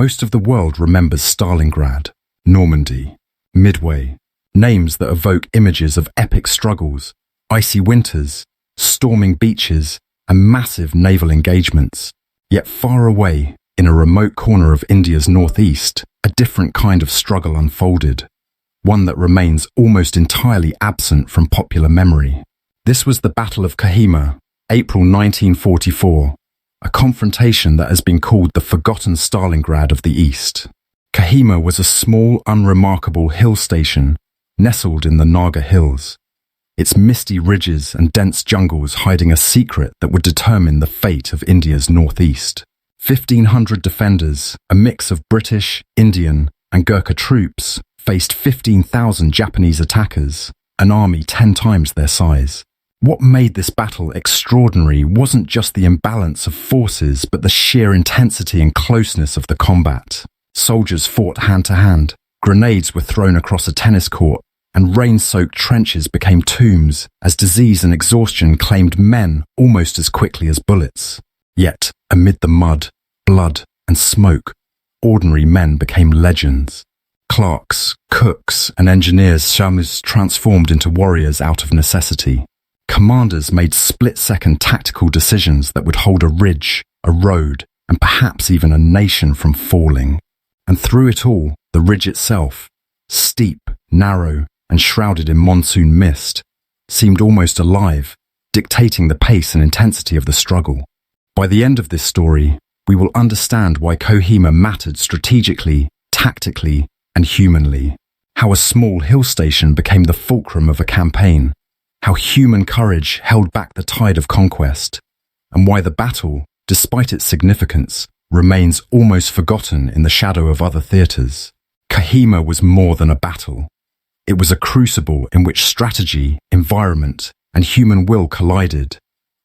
Most of the world remembers Stalingrad, Normandy, Midway, names that evoke images of epic struggles, icy winters, storming beaches, and massive naval engagements. Yet far away, in a remote corner of India's northeast, a different kind of struggle unfolded, one that remains almost entirely absent from popular memory. This was the Battle of Kohima, April 1944, a confrontation that has been called the Forgotten Stalingrad of the East. Kohima was a small, unremarkable hill station nestled in the Naga Hills, its misty ridges and dense jungles hiding a secret that would determine the fate of India's northeast. 1,500 defenders, a mix of British, Indian, and Gurkha troops, faced 15,000 Japanese attackers, an army 10 times their size. What made this battle extraordinary wasn't just the imbalance of forces, but the sheer intensity and closeness of the combat. Soldiers fought hand to hand, grenades were thrown across a tennis court, and rain-soaked trenches became tombs as disease and exhaustion claimed men almost as quickly as bullets. Yet, amid the mud, blood, and smoke, ordinary men became legends. Clerks, cooks, and engineers shamus transformed into warriors out of necessity. Commanders made split-second tactical decisions that would hold a ridge, a road, and perhaps even a nation from falling. And through it all, the ridge itself, steep, narrow, and shrouded in monsoon mist, seemed almost alive, dictating the pace and intensity of the struggle. By the end of this story, we will understand why Kohima mattered strategically, tactically, and humanly, how a small hill station became the fulcrum of a campaign, how human courage held back the tide of conquest, and why the battle, despite its significance, remains almost forgotten in the shadow of other theatres. Kohima was more than a battle. It was a crucible in which strategy, environment, and human will collided,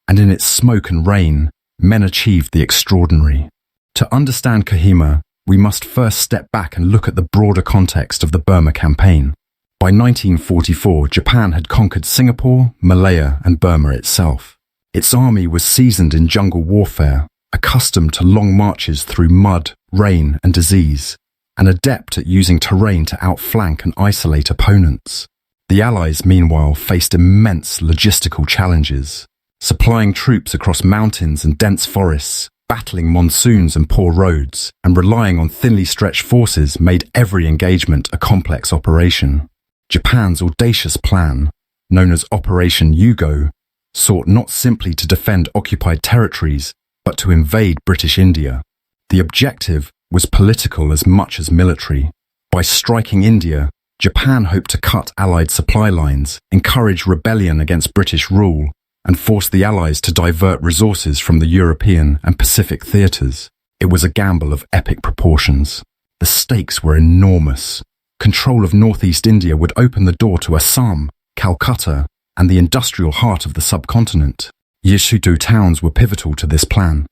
and in its smoke and rain, men achieved the extraordinary. To understand Kohima, we must first step back and look at the broader context of the Burma Campaign. By 1944, Japan had conquered Singapore, Malaya, and Burma itself. Its army was seasoned in jungle warfare, accustomed to long marches through mud, rain, and disease, and adept at using terrain to outflank and isolate opponents. The Allies, meanwhile, faced immense logistical challenges, supplying troops across mountains and dense forests, battling monsoons and poor roads, and relying on thinly stretched forces made every engagement a complex operation. Japan's audacious plan, known as Operation Yugo, sought not simply to defend occupied territories, but to invade British India. The objective was political as much as military. By striking India, Japan hoped to cut Allied supply lines, encourage rebellion against British rule, and force the Allies to divert resources from the European and Pacific theatres. It was a gamble of epic proportions. The stakes were enormous. Control of northeast India would open the door to Assam, Calcutta, and the industrial heart of the subcontinent. Yishudu towns were pivotal to this plan.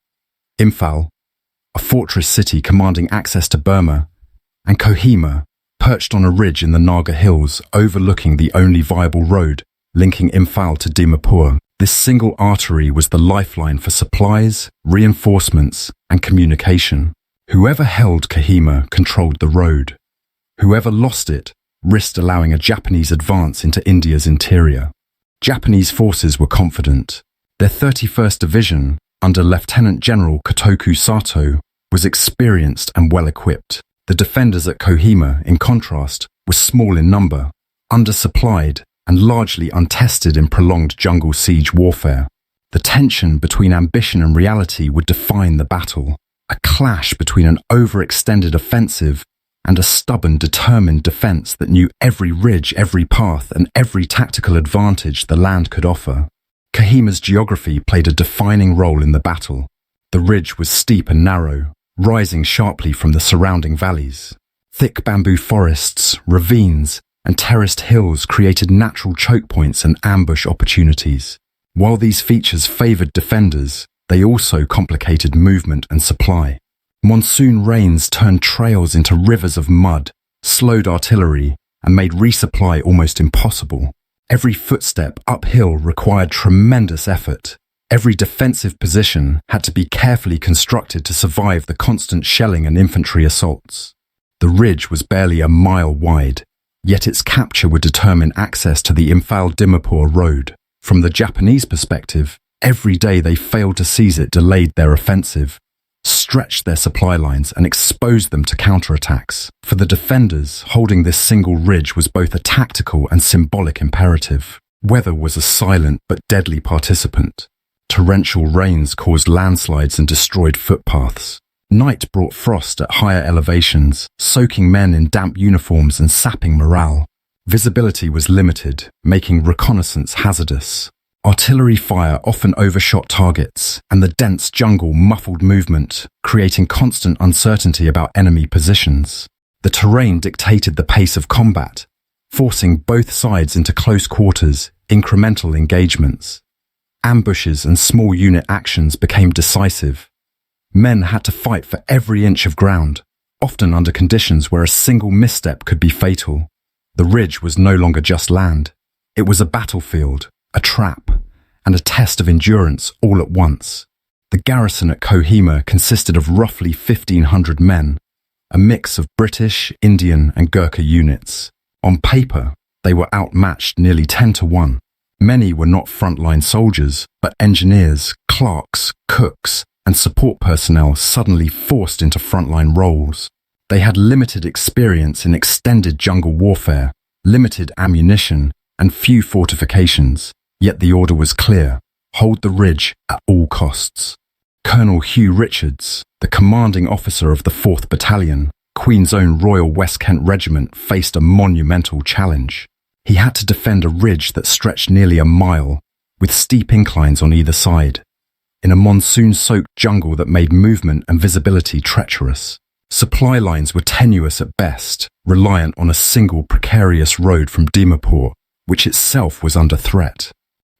Imphal, a fortress city commanding access to Burma, and Kohima, perched on a ridge in the Naga Hills overlooking the only viable road linking Imphal to Dimapur. This single artery was the lifeline for supplies, reinforcements, and communication. Whoever held Kohima controlled the road. Whoever lost it risked allowing a Japanese advance into India's interior. Japanese forces were confident. Their 31st Division, under Lieutenant General Kotoku Sato, was experienced and well-equipped. The defenders at Kohima, in contrast, were small in number, undersupplied, and largely untested in prolonged jungle siege warfare. The tension between ambition and reality would define the battle, a clash between an overextended offensive and a stubborn, determined defense that knew every ridge, every path, and every tactical advantage the land could offer. Kohima's geography played a defining role in the battle. The ridge was steep and narrow, rising sharply from the surrounding valleys. Thick bamboo forests, ravines, and terraced hills created natural choke points and ambush opportunities. While these features favoured defenders, they also complicated movement and supply. Monsoon rains turned trails into rivers of mud, slowed artillery, and made resupply almost impossible. Every footstep uphill required tremendous effort. Every defensive position had to be carefully constructed to survive the constant shelling and infantry assaults. The ridge was barely a mile wide, yet its capture would determine access to the Imphal-Dimapur road. From the Japanese perspective, every day they failed to seize it delayed their offensive, stretched their supply lines and exposed them to counterattacks. For the defenders, holding this single ridge was both a tactical and symbolic imperative. Weather was a silent but deadly participant. Torrential rains caused landslides and destroyed footpaths. Night brought frost at higher elevations, soaking men in damp uniforms and sapping morale. Visibility was limited, making reconnaissance hazardous. Artillery fire often overshot targets, and the dense jungle muffled movement, creating constant uncertainty about enemy positions. The terrain dictated the pace of combat, forcing both sides into close quarters, incremental engagements. Ambushes and small unit actions became decisive. Men had to fight for every inch of ground, often under conditions where a single misstep could be fatal. The ridge was no longer just land. It was a battlefield, a trap, and a test of endurance all at once. The garrison at Kohima consisted of roughly 1,500 men, a mix of British, Indian, and Gurkha units. On paper, they were outmatched nearly 10 to 1. Many were not frontline soldiers, but engineers, clerks, cooks, and support personnel suddenly forced into frontline roles. They had limited experience in extended jungle warfare, limited ammunition, and few fortifications, yet the order was clear: hold the ridge at all costs. Colonel Hugh Richards, the commanding officer of the 4th Battalion, Queen's Own Royal West Kent Regiment, faced a monumental challenge. He had to defend a ridge that stretched nearly a mile, with steep inclines on either side, in a monsoon-soaked jungle that made movement and visibility treacherous. Supply lines were tenuous at best, reliant on a single precarious road from Dimapur, which itself was under threat.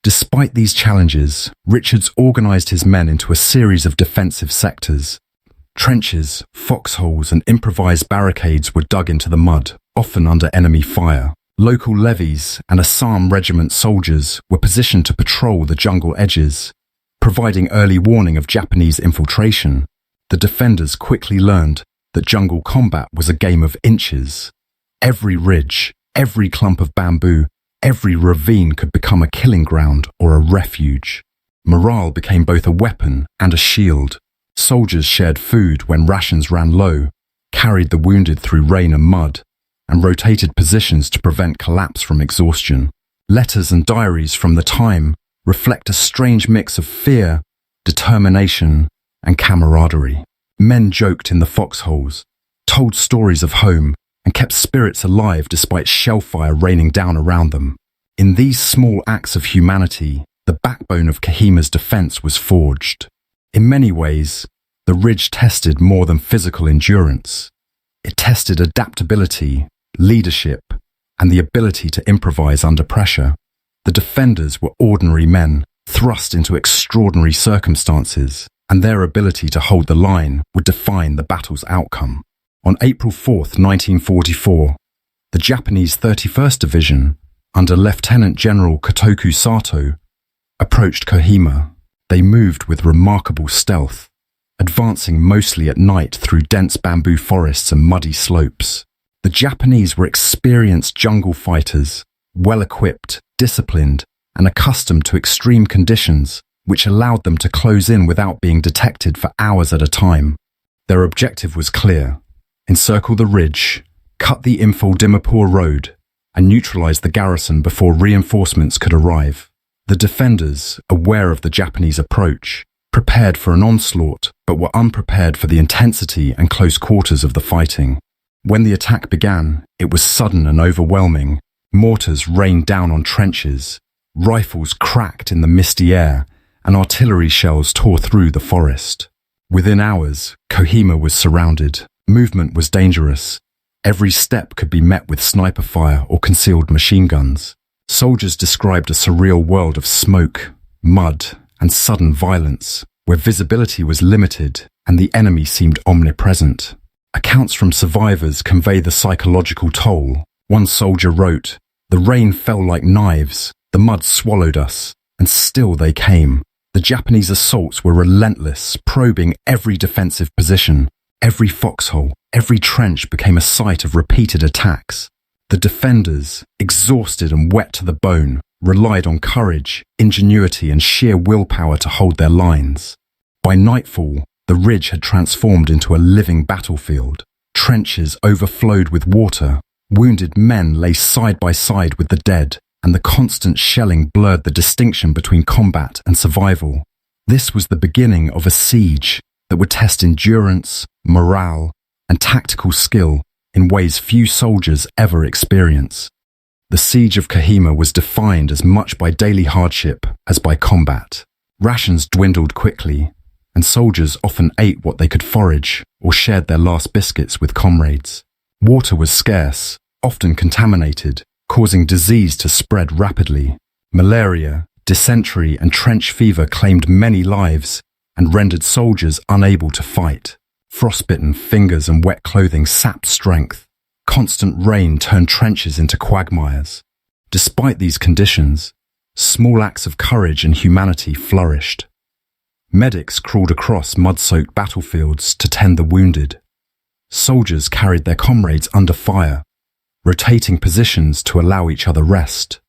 Despite these challenges, Richards organized his men into a series of defensive sectors. Trenches, foxholes, and improvised barricades were dug into the mud, often under enemy fire. Local levies and Assam regiment soldiers were positioned to patrol the jungle edges, providing early warning of Japanese infiltration. The defenders quickly learned that jungle combat was a game of inches. Every ridge, every clump of bamboo, every ravine could become a killing ground or a refuge. Morale became both a weapon and a shield. Soldiers shared food when rations ran low, carried the wounded through rain and mud, and rotated positions to prevent collapse from exhaustion. Letters and diaries from the time reflect a strange mix of fear, determination, and camaraderie. Men joked in the foxholes, told stories of home, and kept spirits alive despite shellfire raining down around them. In these small acts of humanity, the backbone of Kohima's defense was forged. In many ways, the ridge tested more than physical endurance. It tested adaptability, leadership, and the ability to improvise under pressure. The defenders were ordinary men, thrust into extraordinary circumstances, and their ability to hold the line would define the battle's outcome. On April 4th, 1944, the Japanese 31st Division, under Lieutenant General Kotoku Sato, approached Kohima. They moved with remarkable stealth, advancing mostly at night through dense bamboo forests and muddy slopes. The Japanese were experienced jungle fighters, well-equipped, disciplined, and accustomed to extreme conditions, which allowed them to close in without being detected for hours at a time. Their objective was clear: encircle the ridge, cut the Imphal-Dimapur road, and neutralize the garrison before reinforcements could arrive. The defenders, aware of the Japanese approach, prepared for an onslaught, but were unprepared for the intensity and close quarters of the fighting. When the attack began, it was sudden and overwhelming. Mortars rained down on trenches, rifles cracked in the misty air, and artillery shells tore through the forest. Within hours, Kohima was surrounded. Movement was dangerous. Every step could be met with sniper fire or concealed machine guns. Soldiers described a surreal world of smoke, mud, and sudden violence, where visibility was limited and the enemy seemed omnipresent. Accounts from survivors convey the psychological toll. One soldier wrote, "The rain fell like knives, the mud swallowed us, and still they came. The Japanese assaults were relentless, probing every defensive position. Every foxhole, every trench became a site of repeated attacks. The defenders, exhausted and wet to the bone, relied on courage, ingenuity, and sheer willpower to hold their lines. By nightfall, the ridge had transformed into a living battlefield. Trenches overflowed with water, wounded men lay side by side with the dead, and the constant shelling blurred the distinction between combat and survival. This was the beginning of a siege that would test endurance, morale, and tactical skill in ways few soldiers ever experience. The siege of Kohima was defined as much by daily hardship as by combat. Rations dwindled quickly, and soldiers often ate what they could forage or shared their last biscuits with comrades. Water was scarce, often contaminated, causing disease to spread rapidly. Malaria, dysentery, and trench fever claimed many lives and rendered soldiers unable to fight. Frostbitten fingers and wet clothing sapped strength. Constant rain turned trenches into quagmires. Despite these conditions, small acts of courage and humanity flourished. Medics crawled across mud-soaked battlefields to tend the wounded. Soldiers carried their comrades under fire, rotating positions to allow each other rest.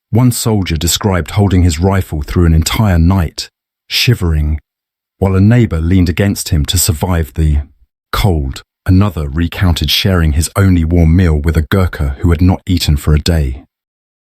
One soldier described holding his rifle through an entire night, shivering, while a neighbor leaned against him to survive the cold. Another recounted sharing his only warm meal with a Gurkha who had not eaten for a day.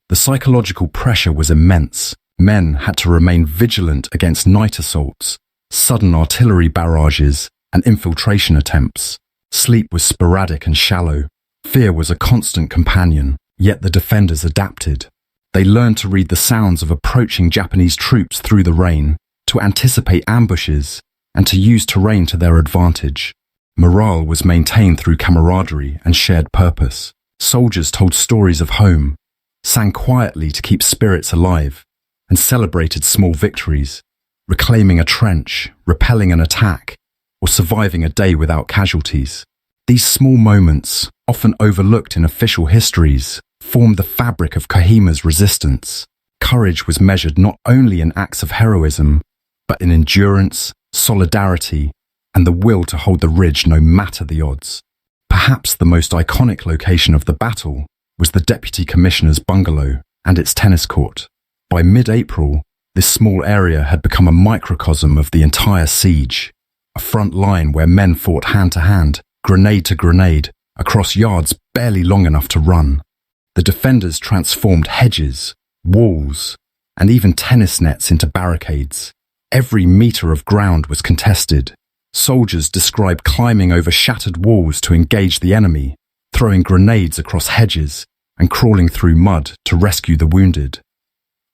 The psychological pressure was immense. Men had to remain vigilant against night assaults, sudden artillery barrages, and infiltration attempts. Sleep was sporadic and shallow. Fear was a constant companion, yet the defenders adapted. They learned to read the sounds of approaching Japanese troops through the rain, to anticipate ambushes, and to use terrain to their advantage. Morale was maintained through camaraderie and shared purpose. Soldiers told stories of home, sang quietly to keep spirits alive, and celebrated small victories, reclaiming a trench, repelling an attack, or surviving a day without casualties. These small moments, often overlooked in official histories, formed the fabric of Kohima's resistance. Courage was measured not only in acts of heroism, but in endurance, solidarity, and the will to hold the ridge no matter the odds. Perhaps the most iconic location of the battle was the Deputy Commissioner's bungalow and its tennis court. By mid-April, this small area had become a microcosm of the entire siege, a front line where men fought hand-to-hand, grenade to grenade, across yards barely long enough to run. The defenders transformed hedges, walls, and even tennis nets into barricades. Every meter of ground was contested. Soldiers described climbing over shattered walls to engage the enemy, throwing grenades across hedges, and crawling through mud to rescue the wounded.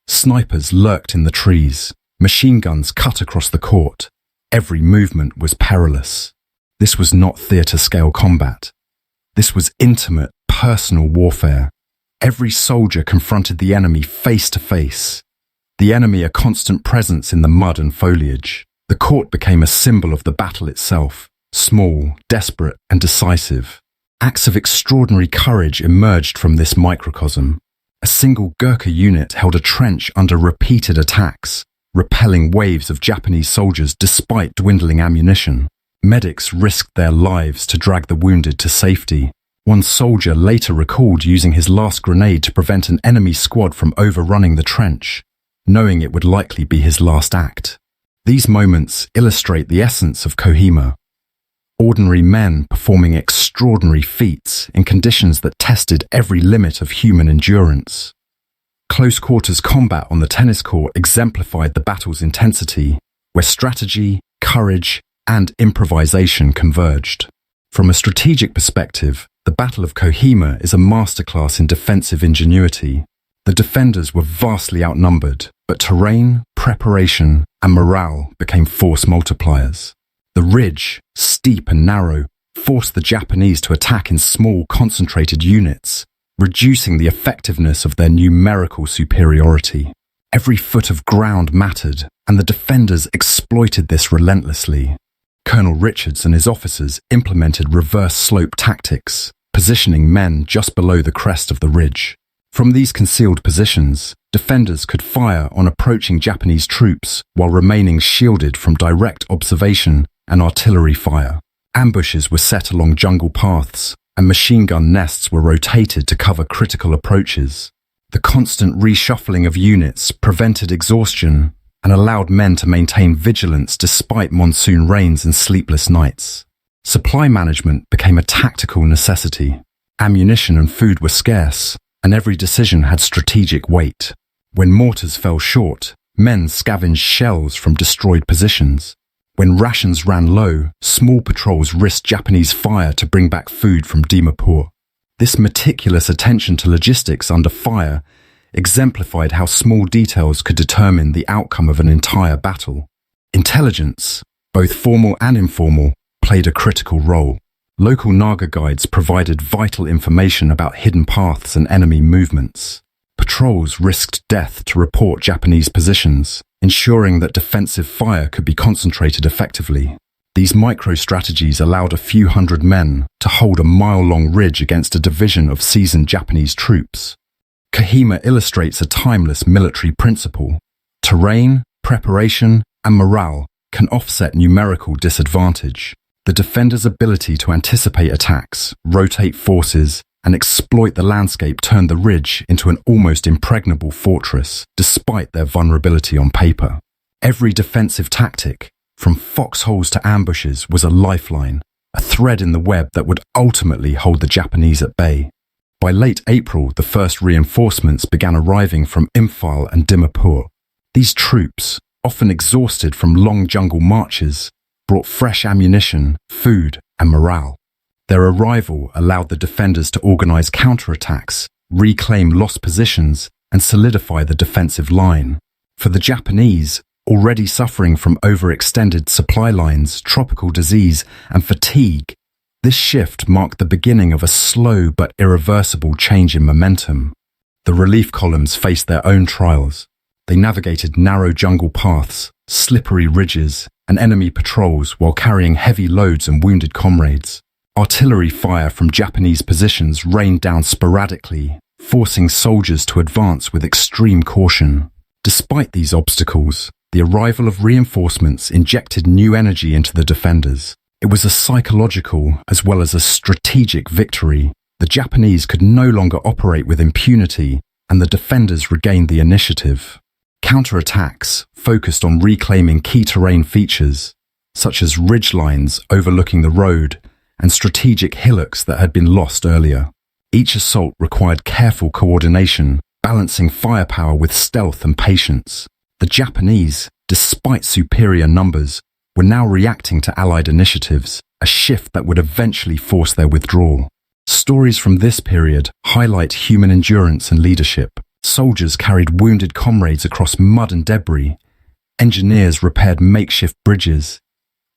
Snipers lurked in the trees. Machine guns cut across the court. Every movement was perilous. This was not theater-scale combat. This was intimate, personal warfare. Every soldier confronted the enemy face to face. The enemy a constant presence in the mud and foliage. The court became a symbol of the battle itself, small, desperate, and decisive. Acts of extraordinary courage emerged from this microcosm. A single Gurkha unit held a trench under repeated attacks, repelling waves of Japanese soldiers despite dwindling ammunition. Medics risked their lives to drag the wounded to safety. One soldier later recalled using his last grenade to prevent an enemy squad from overrunning the trench, knowing it would likely be his last act. These moments illustrate the essence of Kohima. Ordinary men performing extraordinary feats in conditions that tested every limit of human endurance. Close-quarters combat on the tennis court exemplified the battle's intensity, where strategy, courage, and improvisation converged. From a strategic perspective, the Battle of Kohima is a masterclass in defensive ingenuity. The defenders were vastly outnumbered, but terrain, preparation, and morale became force multipliers. The ridge, steep and narrow, forced the Japanese to attack in small, concentrated units, reducing the effectiveness of their numerical superiority. Every foot of ground mattered, and the defenders exploited this relentlessly. Colonel Richards and his officers implemented reverse slope tactics, positioning men just below the crest of the ridge. From these concealed positions, defenders could fire on approaching Japanese troops while remaining shielded from direct observation and artillery fire. Ambushes were set along jungle paths, and machine gun nests were rotated to cover critical approaches. The constant reshuffling of units prevented exhaustion and allowed men to maintain vigilance despite monsoon rains and sleepless nights. Supply management became a tactical necessity. Ammunition and food were scarce, and every decision had strategic weight. When mortars fell short, men scavenged shells from destroyed positions. When rations ran low, small patrols risked Japanese fire to bring back food from Dimapur. This meticulous attention to logistics under fire exemplified how small details could determine the outcome of an entire battle. Intelligence, both formal and informal, played a critical role. Local Naga guides provided vital information about hidden paths and enemy movements. Patrols risked death to report Japanese positions, ensuring that defensive fire could be concentrated effectively. These micro-strategies allowed a few hundred men to hold a mile-long ridge against a division of seasoned Japanese troops. Kohima illustrates a timeless military principle. Terrain, preparation, and morale can offset numerical disadvantage. The defender's ability to anticipate attacks, rotate forces, and exploit the landscape turned the ridge into an almost impregnable fortress, despite their vulnerability on paper. Every defensive tactic, from foxholes to ambushes, was a lifeline, a thread in the web that would ultimately hold the Japanese at bay. By late April, the first reinforcements began arriving from Imphal and Dimapur. These troops, often exhausted from long jungle marches, brought fresh ammunition, food, and morale. Their arrival allowed the defenders to organize counterattacks, reclaim lost positions, and solidify the defensive line. For the Japanese, already suffering from overextended supply lines, tropical disease, and fatigue, this shift marked the beginning of a slow but irreversible change in momentum. The relief columns faced their own trials. They navigated narrow jungle paths, slippery ridges, and enemy patrols while carrying heavy loads and wounded comrades. Artillery fire from Japanese positions rained down sporadically, forcing soldiers to advance with extreme caution. Despite these obstacles, the arrival of reinforcements injected new energy into the defenders. It was a psychological as well as a strategic victory. The Japanese could no longer operate with impunity, and the defenders regained the initiative. Counterattacks focused on reclaiming key terrain features, such as ridgelines overlooking the road and strategic hillocks that had been lost earlier. Each assault required careful coordination, balancing firepower with stealth and patience. The Japanese, despite superior numbers, were now reacting to Allied initiatives, a shift that would eventually force their withdrawal. Stories from this period highlight human endurance and leadership. Soldiers carried wounded comrades across mud and debris, engineers repaired makeshift bridges,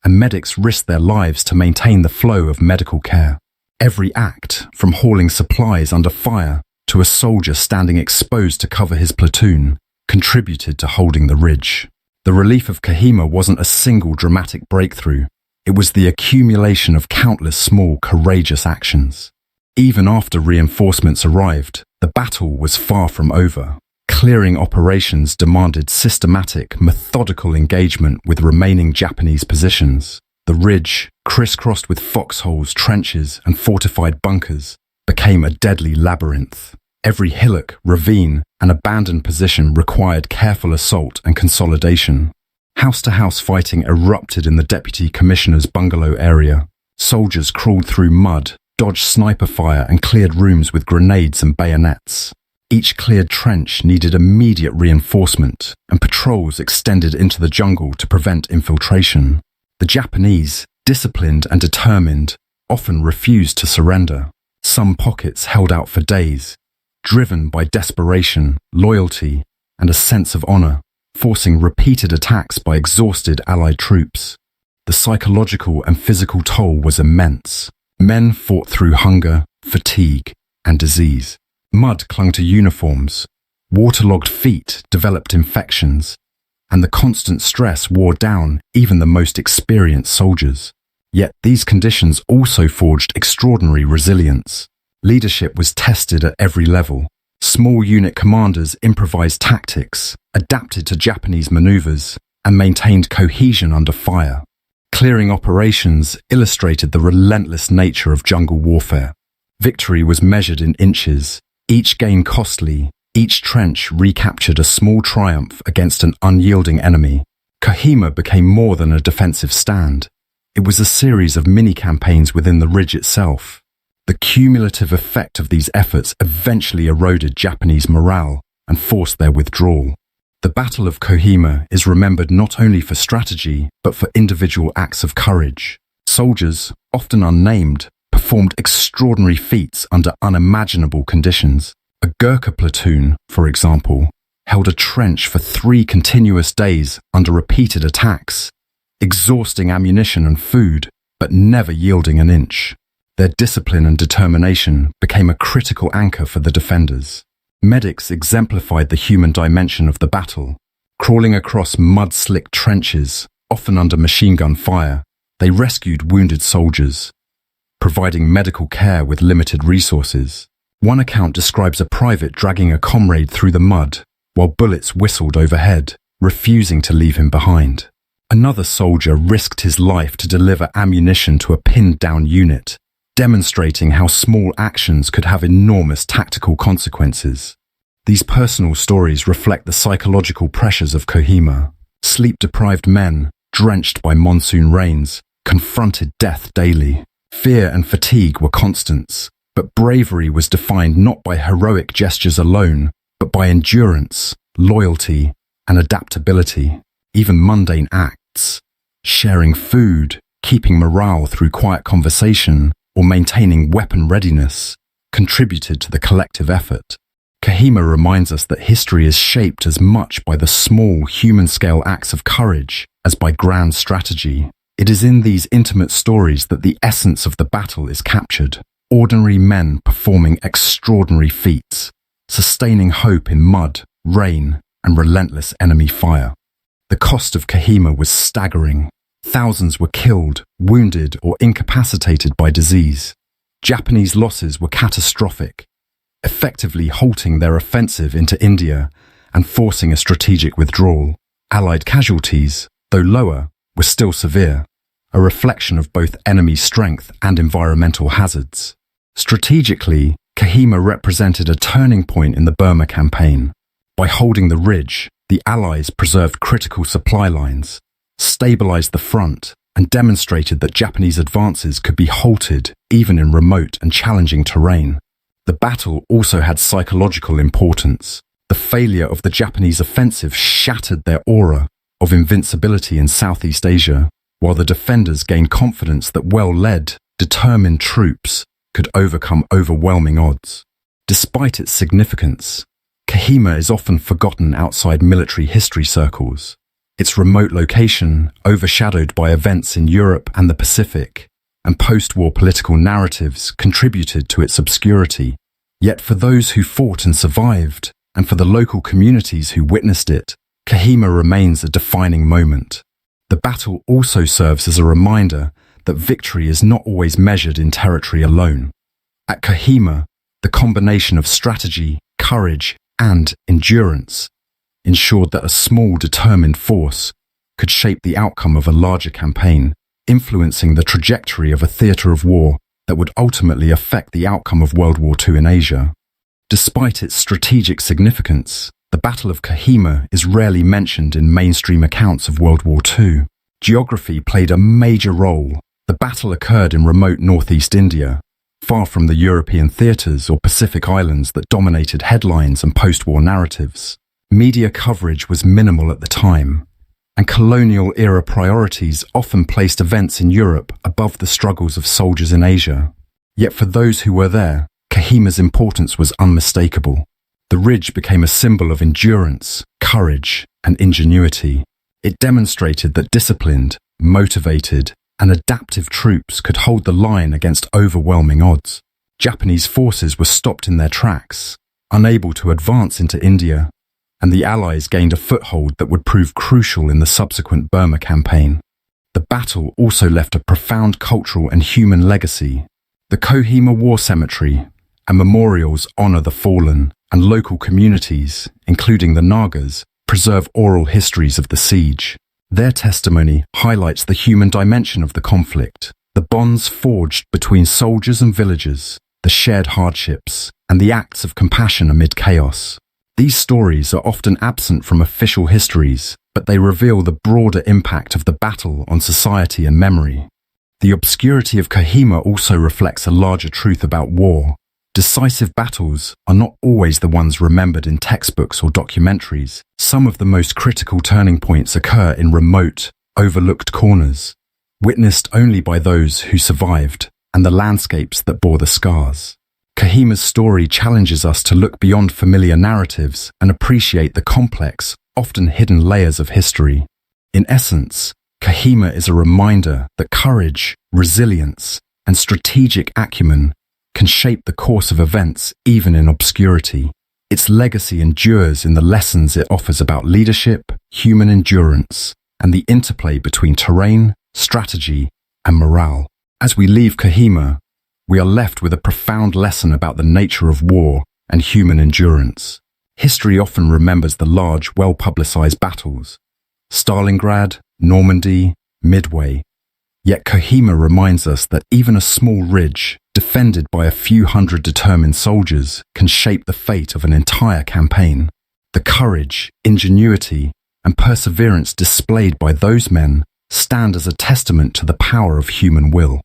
and medics risked their lives to maintain the flow of medical care. Every act, from hauling supplies under fire to a soldier standing exposed to cover his platoon, contributed to holding the ridge. The relief of Kohima wasn't a single dramatic breakthrough. It was the accumulation of countless small, courageous actions. Even after reinforcements arrived, the battle was far from over. Clearing operations demanded systematic, methodical engagement with remaining Japanese positions. The ridge, crisscrossed with foxholes, trenches, and fortified bunkers, became a deadly labyrinth. Every hillock, ravine, and abandoned position required careful assault and consolidation. House-to-house fighting erupted in the deputy commissioner's bungalow area. Soldiers crawled through mud, dodged sniper fire, and cleared rooms with grenades and bayonets. Each cleared trench needed immediate reinforcement, and patrols extended into the jungle to prevent infiltration. The Japanese, disciplined and determined, often refused to surrender. Some pockets held out for days, driven by desperation, loyalty, and a sense of honor, forcing repeated attacks by exhausted Allied troops. The psychological and physical toll was immense. Men fought through hunger, fatigue, and disease. Mud clung to uniforms, waterlogged feet developed infections, and the constant stress wore down even the most experienced soldiers. Yet these conditions also forged extraordinary resilience. Leadership was tested at every level. Small unit commanders improvised tactics, adapted to Japanese maneuvers, and maintained cohesion under fire. Clearing operations illustrated the relentless nature of jungle warfare. Victory was measured in inches, each gain costly, each trench recaptured a small triumph against an unyielding enemy. Kohima became more than a defensive stand. It was a series of mini-campaigns within the ridge itself. The cumulative effect of these efforts eventually eroded Japanese morale and forced their withdrawal. The Battle of Kohima is remembered not only for strategy, but for individual acts of courage. Soldiers, often unnamed, performed extraordinary feats under unimaginable conditions. A Gurkha platoon, for example, held a trench for 3 continuous days under repeated attacks, exhausting ammunition and food, but never yielding an inch. Their discipline and determination became a critical anchor for the defenders. Medics exemplified the human dimension of the battle. Crawling across mud-slick trenches, often under machine gun fire, they rescued wounded soldiers, providing medical care with limited resources. One account describes a private dragging a comrade through the mud while bullets whistled overhead, refusing to leave him behind. Another soldier risked his life to deliver ammunition to a pinned-down unit, demonstrating how small actions could have enormous tactical consequences. These personal stories reflect the psychological pressures of Kohima. Sleep-deprived men, drenched by monsoon rains, confronted death daily. Fear and fatigue were constants, but bravery was defined not by heroic gestures alone, but by endurance, loyalty, and adaptability. Even mundane acts, sharing food, keeping morale through quiet conversation, or maintaining weapon readiness, contributed to the collective effort. Kohima reminds us that history is shaped as much by the small human-scale acts of courage as by grand strategy. It is in these intimate stories that the essence of the battle is captured. Ordinary men performing extraordinary feats, sustaining hope in mud, rain, and relentless enemy fire. The cost of Kohima was staggering. Thousands were killed, wounded, or incapacitated by disease. Japanese losses were catastrophic, effectively halting their offensive into India and forcing a strategic withdrawal. Allied casualties, though lower, were still severe, a reflection of both enemy strength and environmental hazards. Strategically, Kohima represented a turning point in the Burma Campaign. By holding the ridge, the Allies preserved critical supply lines, stabilized the front, and demonstrated that Japanese advances could be halted even in remote and challenging terrain. The battle also had psychological importance. The failure of the Japanese offensive shattered their aura of invincibility in Southeast Asia, while the defenders gained confidence that well-led, determined troops could overcome overwhelming odds. Despite its significance, Kohima is often forgotten outside military history circles. Its remote location, overshadowed by events in Europe and the Pacific, and post-war political narratives contributed to its obscurity. Yet for those who fought and survived, and for the local communities who witnessed it, Kohima remains a defining moment. The battle also serves as a reminder that victory is not always measured in territory alone. At Kohima, the combination of strategy, courage, and endurance ensured that a small, determined force could shape the outcome of a larger campaign, influencing the trajectory of a theatre of war that would ultimately affect the outcome of World War II in Asia. Despite its strategic significance, the Battle of Kohima is rarely mentioned in mainstream accounts of World War II. Geography played a major role. The battle occurred in remote northeast India, far from the European theatres or Pacific islands that dominated headlines and post-war narratives. Media coverage was minimal at the time, and colonial-era priorities often placed events in Europe above the struggles of soldiers in Asia. Yet for those who were there, Kohima's importance was unmistakable. The ridge became a symbol of endurance, courage, and ingenuity. It demonstrated that disciplined, motivated, and adaptive troops could hold the line against overwhelming odds. Japanese forces were stopped in their tracks, unable to advance into India, and the Allies gained a foothold that would prove crucial in the subsequent Burma Campaign. The battle also left a profound cultural and human legacy. The Kohima War Cemetery and memorials honor the fallen and local communities, including the Nagas, preserve oral histories of the siege. Their testimony highlights the human dimension of the conflict, the bonds forged between soldiers and villagers, the shared hardships, and the acts of compassion amid chaos. These stories are often absent from official histories, but they reveal the broader impact of the battle on society and memory. The obscurity of Kohima also reflects a larger truth about war. Decisive battles are not always the ones remembered in textbooks or documentaries. Some of the most critical turning points occur in remote, overlooked corners, witnessed only by those who survived and the landscapes that bore the scars. Kohima's story challenges us to look beyond familiar narratives and appreciate the complex, often hidden layers of history. In essence, Kohima is a reminder that courage, resilience, and strategic acumen can shape the course of events even in obscurity. Its legacy endures in the lessons it offers about leadership, human endurance, and the interplay between terrain, strategy, and morale. As we leave Kohima, we are left with a profound lesson about the nature of war and human endurance. History often remembers the large, well-publicized battles, Stalingrad, Normandy, Midway. Yet Kohima reminds us that even a small ridge, defended by a few hundred determined soldiers, can shape the fate of an entire campaign. The courage, ingenuity, and perseverance displayed by those men stand as a testament to the power of human will.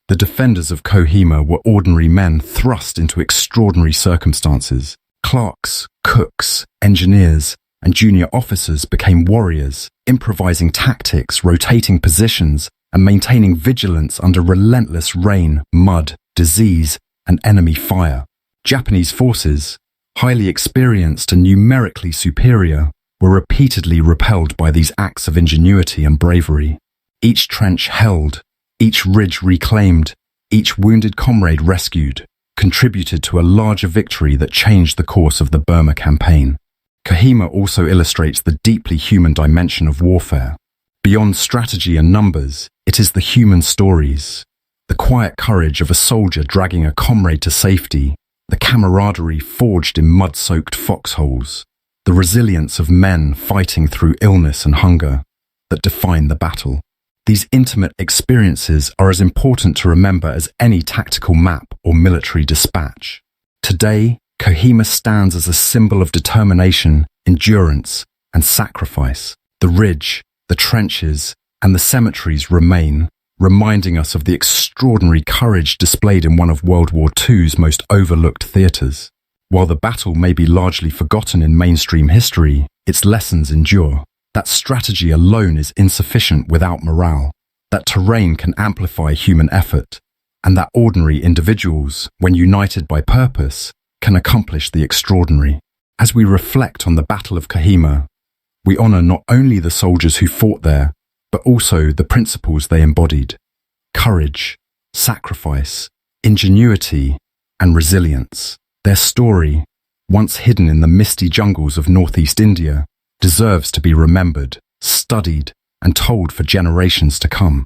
The defenders of Kohima were ordinary men thrust into extraordinary circumstances. Clerks, cooks, engineers, and junior officers became warriors, improvising tactics, rotating positions, and maintaining vigilance under relentless rain, mud, disease, and enemy fire. Japanese forces, highly experienced and numerically superior, were repeatedly repelled by these acts of ingenuity and bravery. Each trench held, each ridge reclaimed, each wounded comrade rescued, contributed to a larger victory that changed the course of the Burma Campaign. Kohima also illustrates the deeply human dimension of warfare. Beyond strategy and numbers, it is the human stories. The quiet courage of a soldier dragging a comrade to safety, the camaraderie forged in mud-soaked foxholes, the resilience of men fighting through illness and hunger that define the battle. These intimate experiences are as important to remember as any tactical map or military dispatch. Today, Kohima stands as a symbol of determination, endurance, and sacrifice. The ridge, the trenches, and the cemeteries remain, reminding us of the extraordinary courage displayed in one of World War II's most overlooked theatres. While the battle may be largely forgotten in mainstream history, its lessons endure. That strategy alone is insufficient without morale, that terrain can amplify human effort, and that ordinary individuals, when united by purpose, can accomplish the extraordinary. As we reflect on the Battle of Kohima, we honor not only the soldiers who fought there, but also the principles they embodied: courage, sacrifice, ingenuity, and resilience. Their story, once hidden in the misty jungles of northeast India, deserves to be remembered, studied, and told for generations to come.